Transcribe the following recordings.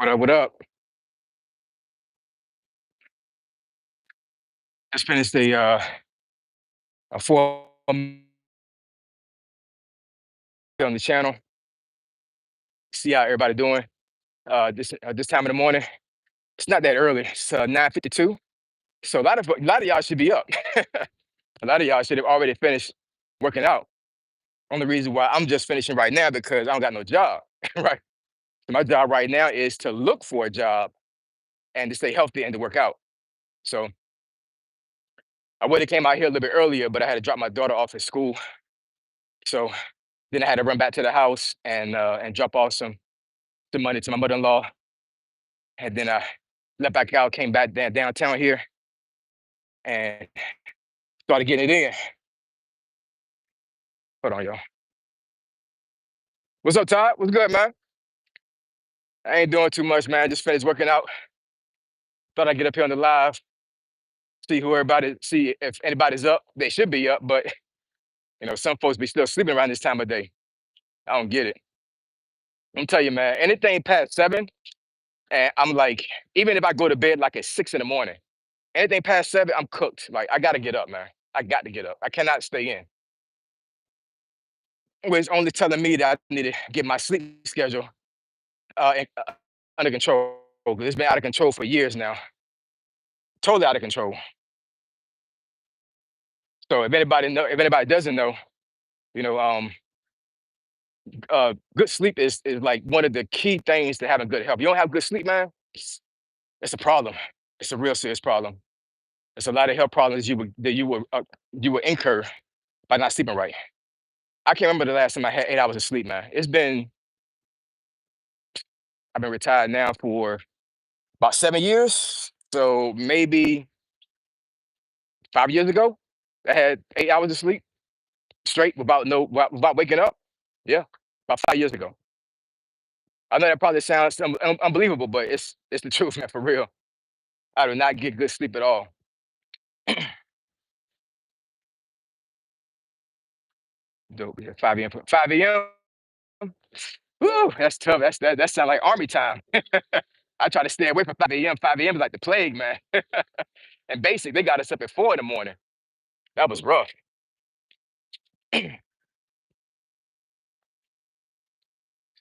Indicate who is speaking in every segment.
Speaker 1: What up? What up? Just finished a four on the channel. See how everybody doing. This time of the morning. It's not that early. It's 9:52. So a lot of y'all should be up. A lot of y'all should have already finished working out. Only reason why I'm just finishing right now because I don't got no job. Right. So my job right now is to look for a job and to stay healthy and to work out. So I would have came out here a little bit earlier, but I had to drop my daughter off at school. So then I had to run back to the house and drop off some money to my mother-in-law. And then I left back out, came back downtown here and started getting it in. Hold on, y'all. What's up, Todd? What's good, man? I ain't doing too much, man. Just finished working out. Thought I'd get up here on the live, see if anybody's up. They should be up, but some folks be still sleeping around this time of day. I don't get it. I'm tell you, man, anything past 7, and I'm like, even if I go to bed like at 6 in the morning, anything past 7, I'm cooked. Like, I gotta get up, man. I got to get up. I cannot stay in. Which only telling me that I need to get my sleep schedule under control because it's been out of control for years now, totally out of control. So if anybody doesn't know, you know, good sleep is like one of the key things to having good health. You don't have good sleep, man, it's a problem. It's a real serious problem. It's a lot of health problems you would incur by not sleeping right. I can't remember the last time I had 8 hours of sleep, man. I've been retired now for about 7 years, so maybe 5 years ago, I had 8 hours of sleep straight without waking up. Yeah, about 5 years ago. I know that probably sounds unbelievable, but it's the truth, man, for real. I do not get good sleep at all. Dope. Yeah, 5 a.m. 5 a.m. Woo, that's tough. That sounds like army time. I try to stay away from 5 a.m. 5 a.m. is like the plague, man. And basic, they got us up at 4 in the morning. That was rough. Hey,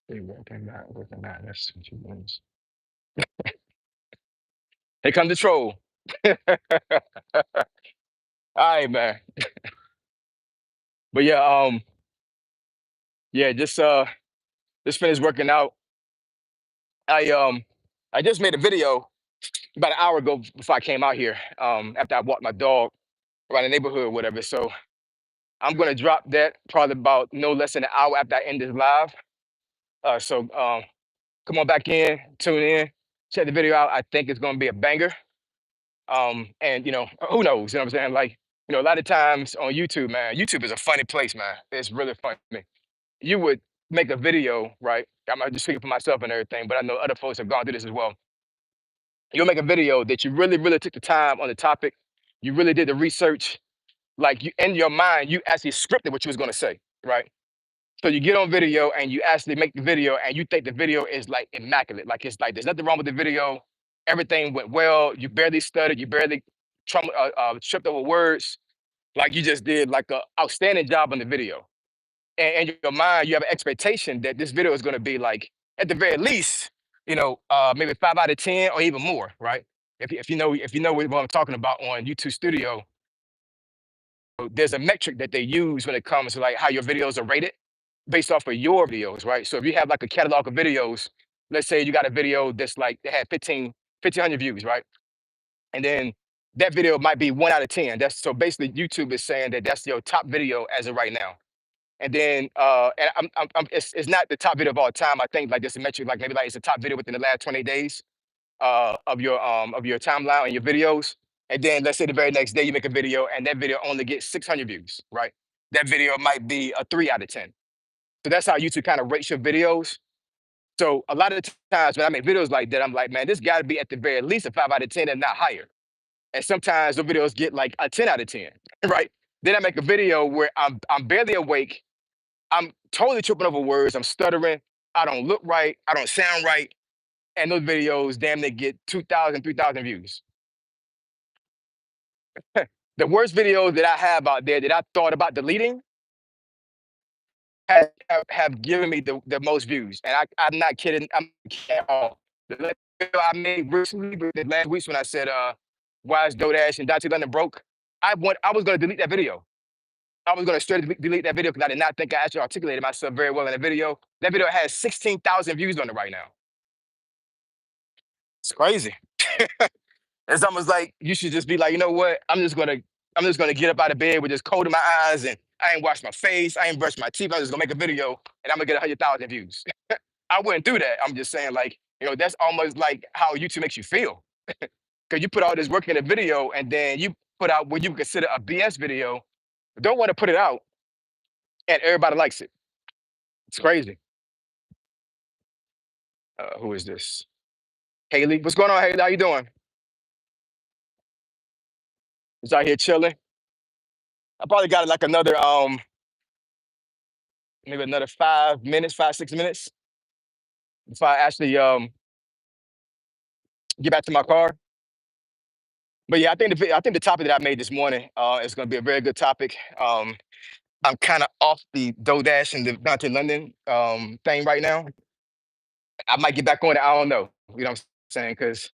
Speaker 1: working out. That's what you means. Here comes the troll. All right, man. But yeah, yeah, just finished working out. I um I just made a video about an hour ago before I came out here. After I walked my dog around the neighborhood or whatever. So I'm gonna drop that probably about no less than an hour after I end this live. So come on back in, tune in, check the video out. I think it's gonna be a banger. And who knows? You know what I'm saying? Like, a lot of times on YouTube, man, YouTube is a funny place, man. It's really funny. You would make a video, right? I'm not just speaking for myself and everything, but I know other folks have gone through this as well. You'll make a video that you really, really took the time on the topic. You really did the research. Like you in your mind, you actually scripted what you was gonna say, right? So you get on video and you actually make the video and you think the video is like immaculate. Like it's like there's nothing wrong with the video. Everything went well. You barely stuttered. You barely tripped over words. Like you just did like a outstanding job on the video. And in your mind, you have an expectation that this video is going to be like, at the very least, maybe 5 out of 10 or even more, right? If you know what I'm talking about on YouTube Studio, there's a metric that they use when it comes to like how your videos are rated based off of your videos, right? So if you have like a catalog of videos, let's say you got a video that's like they had 1,500 views, right? And then that video might be 1 out of 10. That's so basically YouTube is saying that that's your top video as of right now. And then it's not the top video of all time. I think like this metric, like maybe like it's the top video within the last 20 days of your timeline and your videos. And then let's say the very next day you make a video and that video only gets 600 views, right? That video might be a 3 out of 10. So that's how YouTube kind of rates your videos. So a lot of times when I make videos like that, I'm like, man, this got to be at the very least a 5 out of 10 and not higher. And sometimes the videos get like a 10 out of 10, right? Then I make a video where I'm barely awake. I'm totally tripping over words. I'm stuttering. I don't look right. I don't sound right. and those videos damn near get 2,000, 3,000 views. The worst videos that I have out there that I thought about deleting have given me the most views, and I'm not kidding. I'm not kidding at all. The last video I made recently, the last weeks when I said, "Why is DoorDash and Dante London broke?" I was gonna delete that video. I was gonna straight delete that video because I did not think I actually articulated myself very well in the video. That video has 16,000 views on it right now. It's crazy. It's almost like you should just be like, you know what? I'm just gonna get up out of bed with this cold in my eyes, and I ain't washed my face, I ain't brushed my teeth. I'm just gonna make a video, and I'm gonna get 100,000 views. I wouldn't do that. I'm just saying, like, that's almost like how YouTube makes you feel. Because you put all this work in a video, and then you put out what you consider a BS video, don't want to put it out, and everybody likes it. It's crazy. Who is this? Haley. What's going on, Haley? How you doing? Just out here chilling. I probably got like another maybe another 5 minutes, 5, 6 minutes before I actually get back to my car. But yeah, I think the topic that I made this morning is going to be a very good topic. I'm kind of off the DoorDash and the Dante London thing right now. I might get back on it. I don't know. You know what I'm saying? Because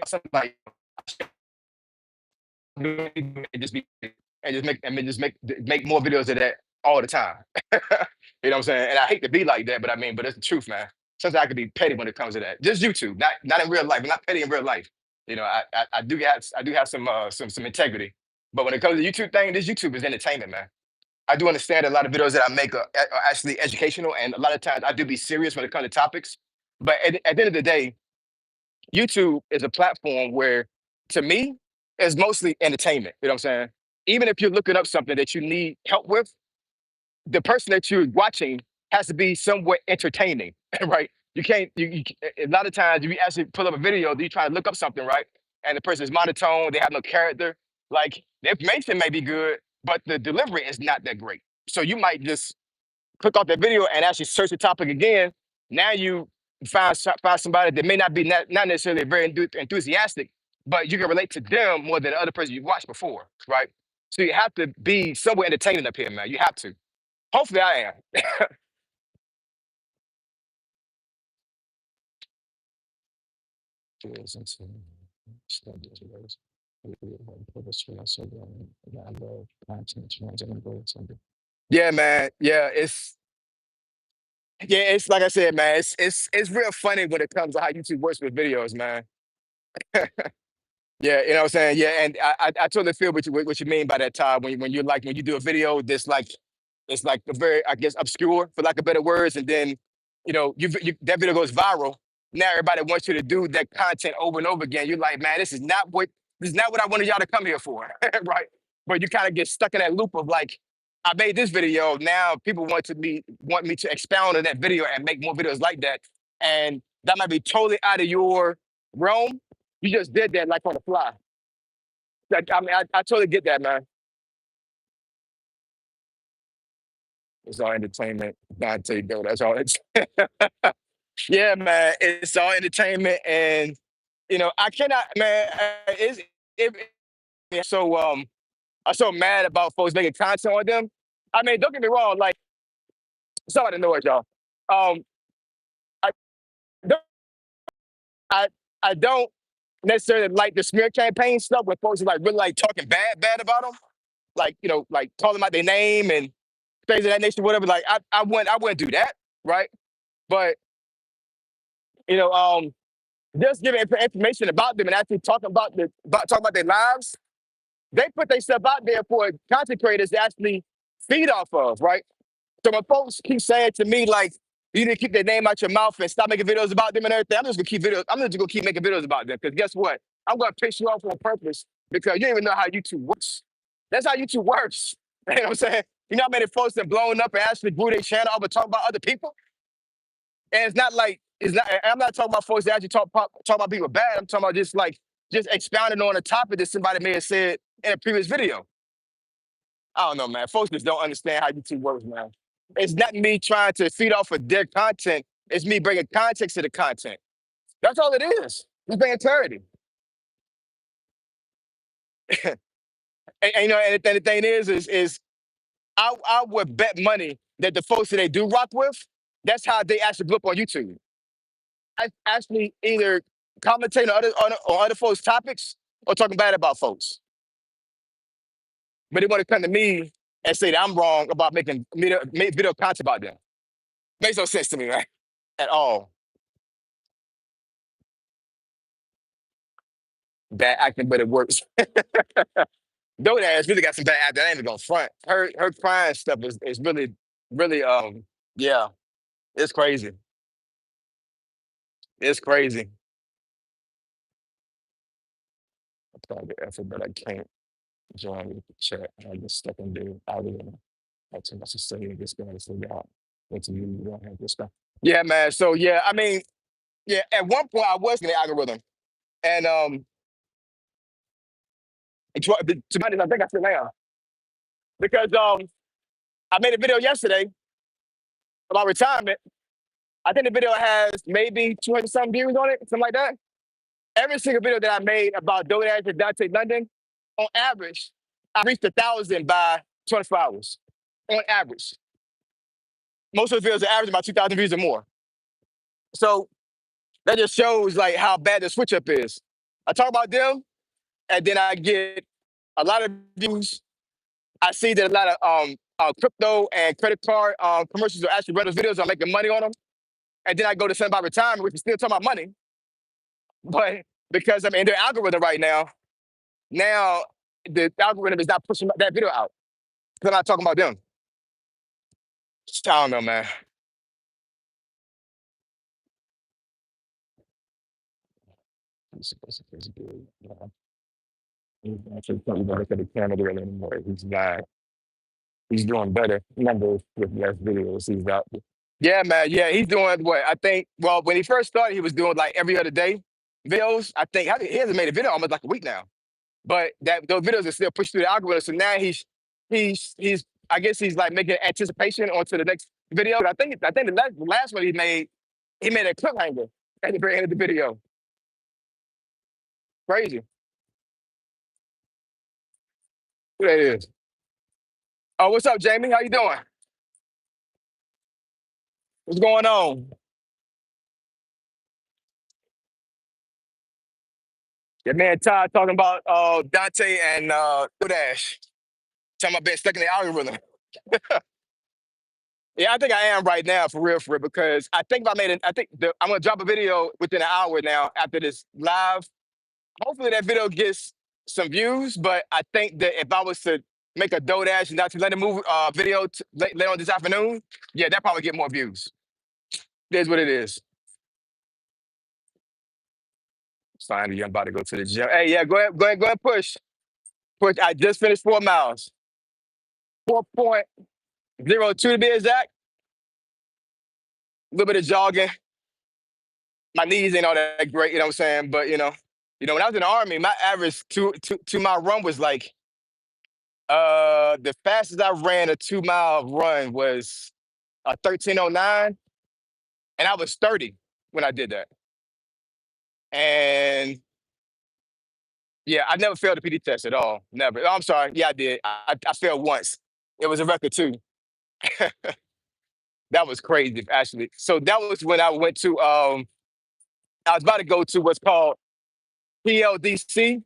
Speaker 1: something like and just be and just make more videos of that all the time. You know what I'm saying? And I hate to be like that, but I mean, but it's the truth, man. Sometimes I can be petty when it comes to that. Just YouTube, not in real life, not petty in real life. I do have some integrity. But when it comes to YouTube thing, this YouTube is entertainment, man. I do understand a lot of videos that I make are actually educational, and a lot of times I do be serious when it comes to topics. But at the end of the day, YouTube is a platform where, to me, is mostly entertainment. You know what I'm saying? Even if you're looking up something that you need help with, the person that you're watching has to be somewhat entertaining, right? You can't. A lot of times, if you actually pull up a video, you try to look up something, right? And the person is monotone, they have no character. Like the information may be good, but the delivery is not that great. So you might just click off that video and actually search the topic again. Now you find somebody that may not be not necessarily very enthusiastic, but you can relate to them more than the other person you watched before, right? So you have to be somewhat entertaining up here, man. You have to. Hopefully, I am. Yeah, man. It's like I said, man. It's real funny when it comes to how YouTube works with videos, man. Yeah, you know what I'm saying? Yeah, and I totally feel what you mean by that, Todd. When you're like when you do a video that's like it's like a very, I guess, obscure for lack of better words, and then that video goes viral. Now everybody wants you to do that content over and over again. You're like, man, this is not what I wanted y'all to come here for, right? But you kind of get stuck in that loop of like, I made this video. Now people want me to expound on that video and make more videos like that, and that might be totally out of your realm. You just did that like on the fly. Like, I mean, I totally get that, man. It's all entertainment. Not take though. That's all it's. Yeah, man. It's all entertainment, and I cannot, man. It, so I'm so mad about folks making content on them. I mean, don't get me wrong. Like, sorry to know it, y'all. Um, I don't, I, I don't necessarily like the smear campaign stuff when folks are like really like talking bad about them, like like calling them out their name and things of that nature, whatever. Like, I wouldn't do that, right? But you know, um, just giving information about them and actually talking about their lives. They put themselves out there for content creators to actually feed off of, right? So when folks keep saying to me like, you need to keep their name out your mouth and stop making videos about them and everything, I'm just gonna keep making videos about them because guess what? I'm gonna piss you off on purpose because you don't even know how YouTube works. That's how YouTube works. You know what I'm saying? You know how many folks that blown up and actually grew their channel over talking about other people? And it's not like it's not. I'm not talking about folks that actually talk about people bad. I'm talking about just expounding on a topic that somebody may have said in a previous video. I don't know, man. Folks just don't understand how YouTube works, man. It's not me trying to feed off of their content. It's me bringing context to the content. That's all it is. It's bringing clarity. And, you know, and the thing is I would bet money that the folks that they do rock with, that's how they actually blow up on YouTube. I actually either commentating on other folks' topics or talking bad about folks. But they want to come to me and say that I'm wrong about making video content about them. Makes no sense to me, right? At all. Bad acting, but it works. Dodash really got some bad acting. I ain't even gonna front. Her crying stuff is really, really yeah, it's crazy. It's crazy. I'm trying to get effort, but I can't join with the chat. I just stuck and do out of there. That's too much to say. This guy to figure out what to do. You don't have this guy. Yeah, man. So yeah, I mean, yeah, at one point I was in the algorithm. And to be honest, I think I still am. Because I made a video yesterday about retirement. I think the video has maybe 200 some views on it, something like that. Every single video that I made about DoorDash and Dante London, on average, I reached 1,000 by 24 hours. On average. Most of the videos are average about 2,000 views or more. So that just shows like how bad the switch up is. I talk about them, and then I get a lot of views. I see that a lot of crypto and credit card commercials are actually running videos. I'm making money on them, and then I go to something about retirement, which is still talking about money, but because I'm in their algorithm right now, now the algorithm is not pushing that video out because I'm not talking about them. I don't know, man. He's good. He's actually probably not look at the camera really anymore. He's not. He's doing better numbers with less videos. He's out. Yeah, man. Yeah, he's doing what I think. Well, when he first started, he was doing like every other day videos. I think he hasn't made a video almost like a week now. But that those videos are still pushed through the algorithm. So now he's I guess he's like making anticipation onto the next video. But I think the last one he made a cliffhanger at the very end of the video. Crazy. Who that is? Oh, what's up, Jamie? How you doing? What's going on? Your man Todd talking about Dante and Kodash. Talking about being stuck in the algorithm. Yeah, I think I am right now for real, because I think if I made it, I'm gonna drop a video within an hour now after this live. Hopefully that video gets some views, but I think that if I was to make a DoorDash and not to let it move video later on this afternoon, yeah, that probably get more views. It is what it is. Finally, I'm about to go to the gym. Hey, yeah, go ahead, push. Push. I just finished 4 miles. 4.02 to be exact. A little bit of jogging. My knees ain't all that great, you know what I'm saying? But when I was in the army, my average two mile run was like the fastest I ran a 2 mile run was a 13:09, and I was 30 when I did that. And yeah, I never failed a PD test at all. Never. Oh, I'm sorry. Yeah, I did. I failed once. It was a record too. That was crazy, actually. So that was when I went to I was about to go to what's called PLDC.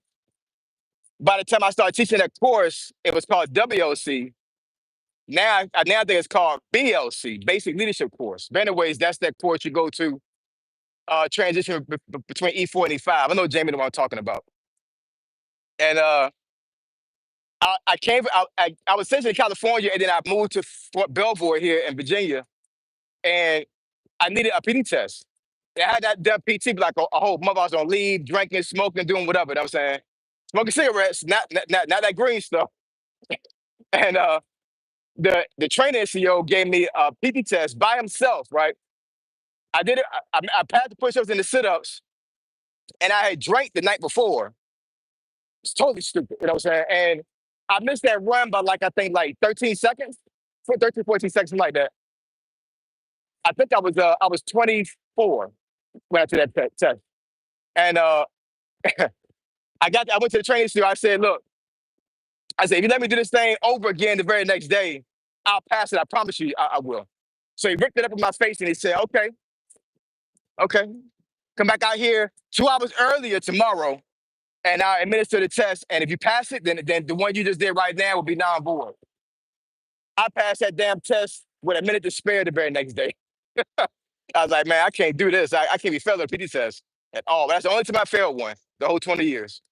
Speaker 1: By the time I started teaching that course, it was called WLC. Now I think it's called BLC, Basic Leadership Course. But anyways, that's that course you go to transition between E4 and E5. I know Jamie the one I'm talking about. And I came I was stationed in California, and then I moved to Fort Belvoir here in Virginia, and I needed a PT test. And I had that done PT like a whole month. I was on leave, drinking, smoking, doing whatever. You know what I'm saying? Smoking cigarettes, not that green stuff. And the trainer CEO gave me a PT test by himself, right? I did it. I passed the push-ups and the sit-ups, and I had drank the night before. It's totally stupid, you know what I'm saying? And I missed that run by like I think like 13 seconds. for 13, 14 seconds, something like that. I was 24 when I took that test. And I went to the training studio. I said, look, I said, if you let me do this thing over again the very next day, I'll pass it. I promise you I will. So he ripped it up in my face and he said, okay, okay. Come back out here 2 hours earlier tomorrow and I'll administer the test. And if you pass it, then the one you just did right now will be non-void. I passed that damn test with a minute to spare the very next day. I was like, man, I can't do this. I can't be failing a PT test at all. That's the only time I failed one the whole 20 years.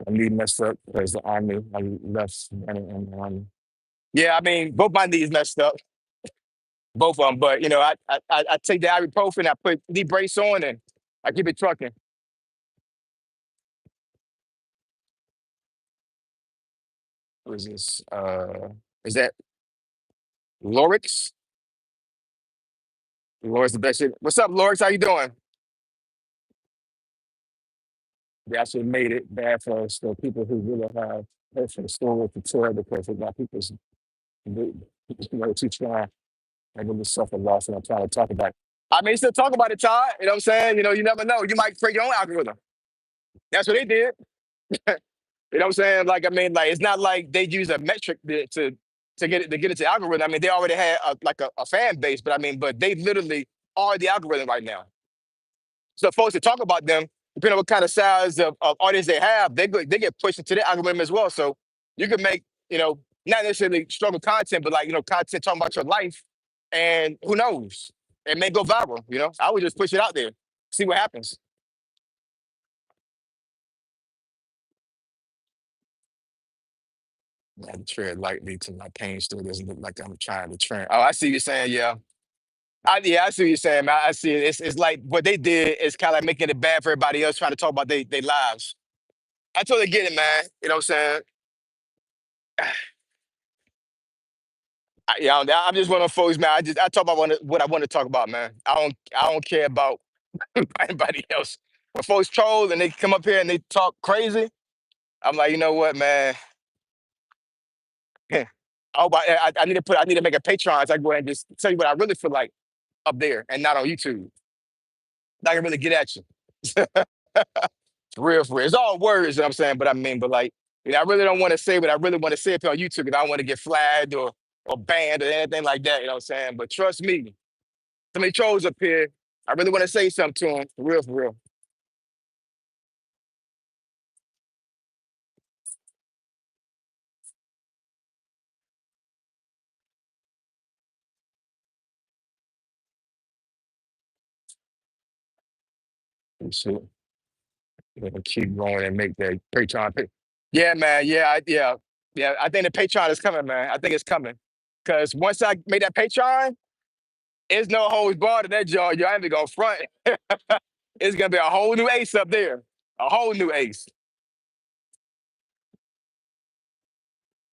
Speaker 1: My knee messed up because the army, I left and yeah, I mean, both my knees messed up, both of them. But you know, I take the ibuprofen, I put knee brace on, and I keep it trucking. What is this? Is that Lorix? Lorix the best shit. What's up, Lorix? How you doing? They actually made it bad for us, for people who really have hurt from the store with the tour because they got people's you know, too strong and then they suffer loss and I'm trying to talk about it. I mean, still talk about it, Todd. You know what I'm saying? You know, you never know. You might create your own algorithm. That's what they did. You know what I'm saying? Like, I mean, like it's not like they use a metric to get it to get into algorithm. I mean, they already had a fan base, but I mean, but they literally are the algorithm right now. So folks that talk about them, depending on what kind of size of audience they have, they get pushed into the algorithm as well. So you can make, you know, not necessarily struggle content, but like, you know, content talking about your life. And who knows? It may go viral, you know. I would just push it out there, see what happens. I tread lightly to my pain still doesn't look like I'm trying to train. Oh, I see you saying, yeah. I see what you're saying, man. I see it. It's like what they did is kind of like making it bad for everybody else trying to talk about their lives. I totally get it, man. You know what I'm saying? Yeah, I'm just one of those folks, man. I talk about what I want to talk about, man. I don't care about anybody else. When folks troll and they come up here and they talk crazy, I'm like, you know what, man? I hope I need to make a Patreon so I can go ahead and just tell you what I really feel like up there and not on YouTube. I can really get at you. For real, for real. It's all words, you know what I'm saying? But I mean, but like, you know, I really don't want to say what I really want to say up here on YouTube because I don't want to get flagged or banned or anything like that, you know what I'm saying? But trust me, so many trolls up here. I really want to say something to them. For real, for real. And so, keep going and make that Patreon. Yeah, man. Yeah. I think the Patreon is coming, man. I think it's coming. Because once I make that Patreon, it's no holds barred in that jaw. You ain't even gonna front. It's gonna be a whole new ace up there. A whole new ace.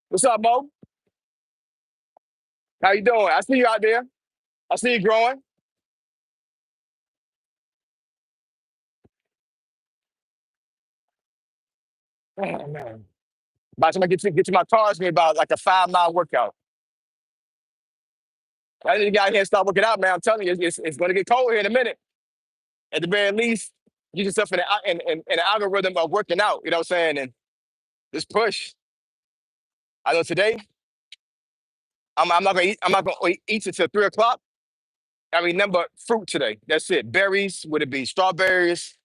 Speaker 1: What's up, Mo? How you doing? I see you out there. I see you growing. Oh, man. By the time I get to my car, it's gonna be about like a 5 mile workout. I need to get out here and start working out, man. I'm telling you, it's gonna get cold here in a minute. At the very least, get yourself in the algorithm of working out. You know what I'm saying? And just push. I know today I'm not gonna eat. I'm not gonna eat until 3 o'clock. I mean, number fruit today. That's it. Berries. Would it be strawberries,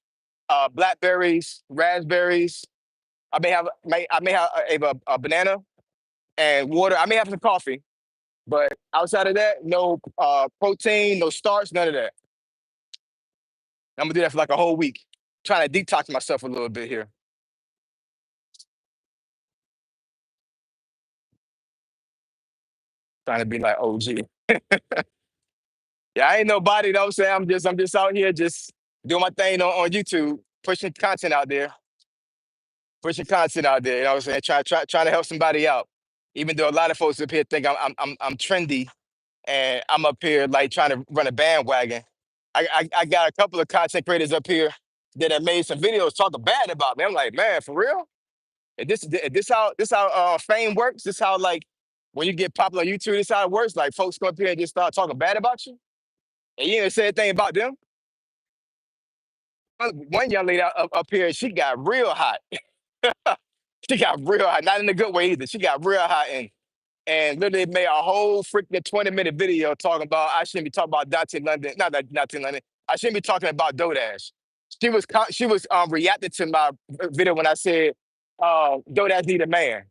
Speaker 1: blackberries, raspberries? I may have a banana and water. I may have some coffee, but outside of that, no protein, no starch, none of that. I'm gonna do that for like a whole week. Trying to detox myself a little bit here. Trying to be like OG. Yeah, I ain't nobody, you know what I'm saying? I'm just out here just doing my thing on YouTube, pushing content out there, pushing content out there, you know what I'm saying? Trying to help somebody out. Even though a lot of folks up here think I'm trendy and I'm up here like trying to run a bandwagon. I got a couple of content creators up here that have made some videos talking bad about me. I'm like, man, for real? This how fame works? This how like when you get popular on YouTube, this how it works? Like folks come up here and just start talking bad about you? And you didn't say anything about them? One young lady up here, she got real hot. She got real hot, not in a good way either. She got real hot and literally made a whole freaking 20-minute video talking about I shouldn't be talking about Dante London, not that Dante London. I shouldn't be talking about Dodash. She was reacting to my video when I said Dodash need a man.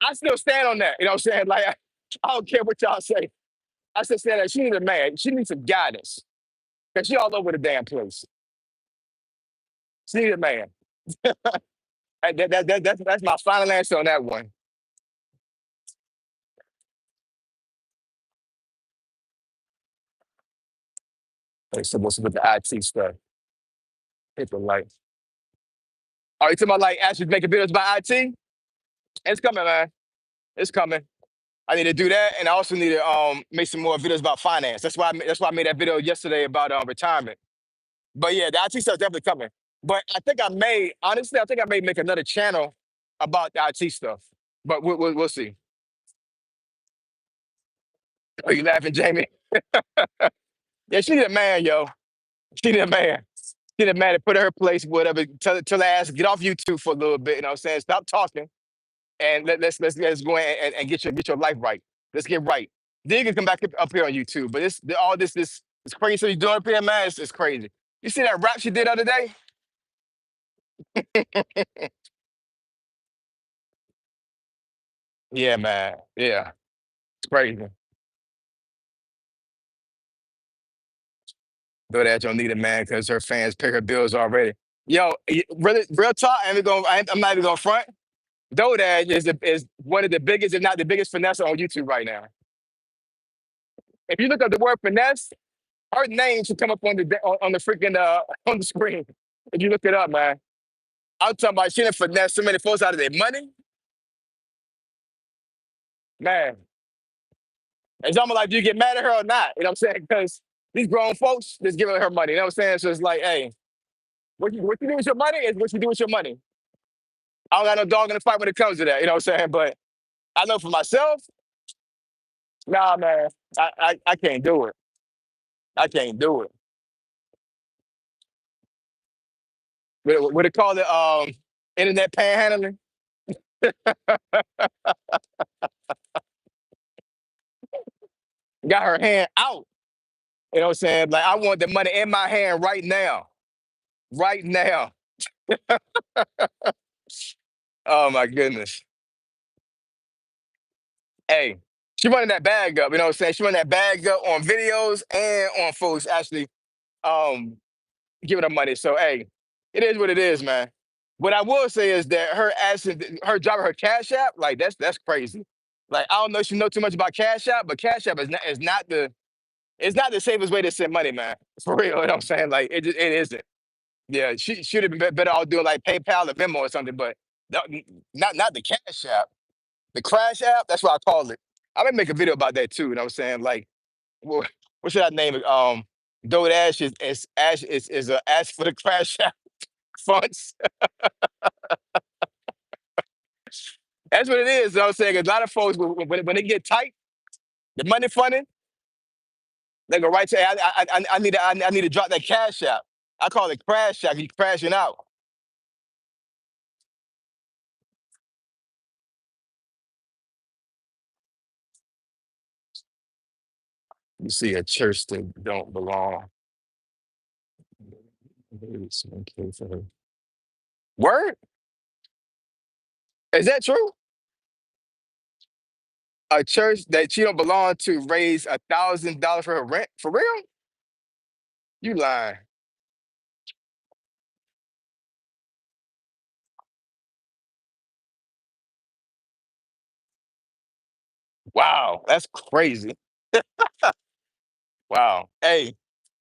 Speaker 1: I still stand on that. You know what I'm saying? Like I don't care what y'all say. I still stand that she need a man. She needs some guidance. Cause she all over the damn place. She need a man. That's my final answer on that one. Like supposed to put the IT stuff. People like, are you talking about like actually making videos about IT? It's coming, man. It's coming. I need to do that, and I also need to make some more videos about finance. That's why I made that video yesterday about retirement. But yeah, the IT stuff definitely coming. But I think I may make another channel about the IT stuff. But we'll see. Are you laughing, Jamie? Yeah, she need a man, yo. She need a man. She need a man to put her in her place, whatever. Tell her ass get off YouTube for a little bit. You know what I'm saying? Stop talking and let's go in and get your life right. Let's get right. Then you can come back up here on YouTube. But all this crazy stuff you doing up here, man, it's crazy. You see that rap she did the other day? Yeah, man. Yeah, it's crazy. Though that don't need a man because her fans pay her bills already. Yo, really, real talk. I'm not even gonna front. Dodad is one of the biggest, if not the biggest finesse on YouTube right now. If you look up the word finesse, her name should come up on the freaking on the screen. If you look it up, man. I'm talking about she done finesse so many folks out of their money. Man, it's almost like do you get mad at her or not? You know what I'm saying? Because these grown folks just giving her money. You know what I'm saying? So it's like, hey, what you do with your money is what you do with your money. I don't got no dog in the fight when it comes to that. You know what I'm saying? But I know for myself, nah, man, I can't do it. I can't do it. What they call it? Internet panhandling. Got her hand out. You know what I'm saying? Like I want the money in my hand right now. Right now. Oh my goodness. Hey, she running that bag up. You know what I'm saying? She running that bag up on videos and on folks actually um giving her money. So hey, it is what it is, man. What I will say is that her driving her Cash App, like that's crazy. Like I don't know if you know too much about Cash App, but Cash App is not the safest way to send money, man. For real, you know what I'm saying? Like it isn't. Yeah, she should have been better off doing like PayPal or Venmo or something, but no- not the Cash App. The Crash App, that's what I call it. I may make a video about that too. You know what I'm saying? Like, what should I name it? Dodash is ask for the Crash App funds. That's what it is. You know what I'm saying? A lot of folks when they get tight, the money funding, they go right to I need to drop that Cash App. I call it Crash App. You crashing out. You see a church that don't belong. It's okay for her. Word? Is that true? A church that she don't belong to raise $1,000 for her rent? For real? You lying. Wow, that's crazy. Wow. Hey,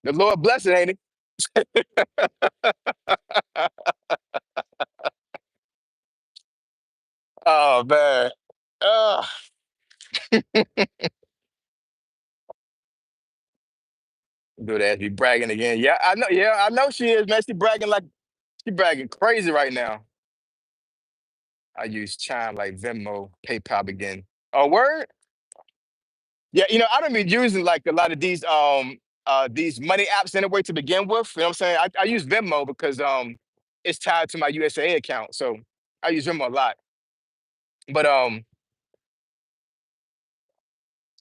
Speaker 1: the Lord bless it, ain't it? Oh man. Ugh. ass be bragging again. Yeah, I know. Yeah, I know she is, man. She bragging crazy right now. I use Chime like Venmo, PayPal again. Oh, word? Yeah, I don't be using like a lot of these money apps anyway to begin with. You know what I'm saying? I use Venmo because it's tied to my USA account. So I use Venmo a lot. But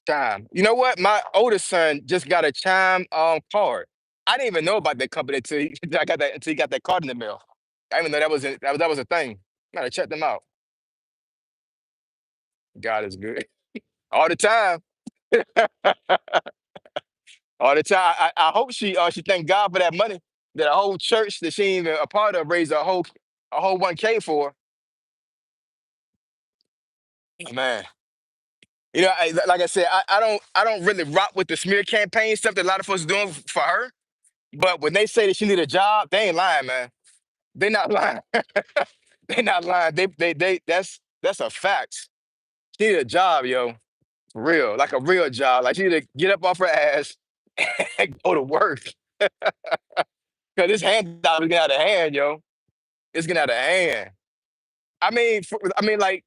Speaker 1: Chime. You know what? My oldest son just got a Chime card. I didn't even know about that company until he got that card in the mail. I didn't even know that was a thing. Gotta check them out. God is good. All the time. All the time. I hope she thank God for that money that a whole church that she ain't even a part of raised a whole 1K for. Man. Like I said, I don't really rock with the smear campaign stuff that a lot of folks doing for her. But when they say that she need a job, they ain't lying, man. They not lying. They not lying. They that's a fact. She need a job, yo. For real. Like a real job. Like she need to get up off her ass and go to work. Cause this handout is getting out of hand, yo. It's getting out of hand. Like,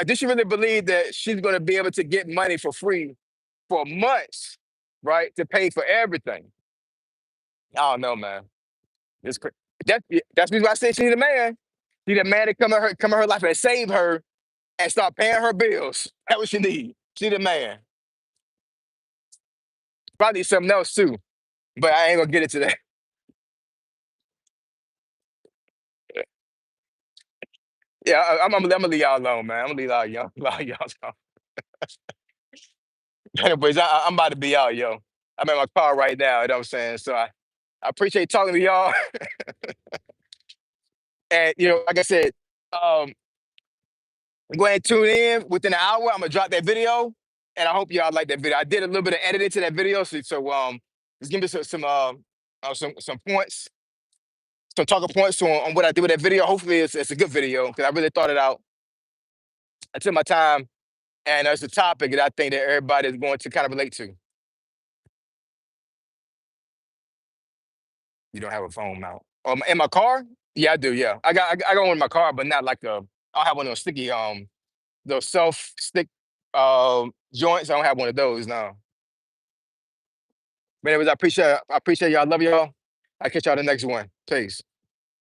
Speaker 1: does she really believe that she's gonna be able to get money for free for months, right? To pay for everything. I don't know, man. It's cra- that's the reason why I say she need a man. She need a man to come in her life and save her and start paying her bills. That's what she need. She need a man. Probably something else too, but I ain't gonna get into that. Yeah, I'm gonna leave y'all alone, man. I'm gonna leave y'all alone. Anyways, I'm about to be out, yo. I'm in my car right now. You know what I'm saying? So I appreciate talking to y'all. And like I said, um, go ahead and tune in within an hour. I'm gonna drop that video, and I hope y'all like that video. I did a little bit of editing to that video, so just give me some points, some talking points on what I did with that video. Hopefully, it's a good video because I really thought it out. I took my time, and it's a topic that I think that everybody is going to kind of relate to. You don't have a phone mount. In my car? Yeah, I do. Yeah, I got one in my car, but not like I don't have one of those sticky those self stick joints. I don't have one of those now. But anyways, I appreciate y'all. Love y'all. I catch y'all the next one. Peace.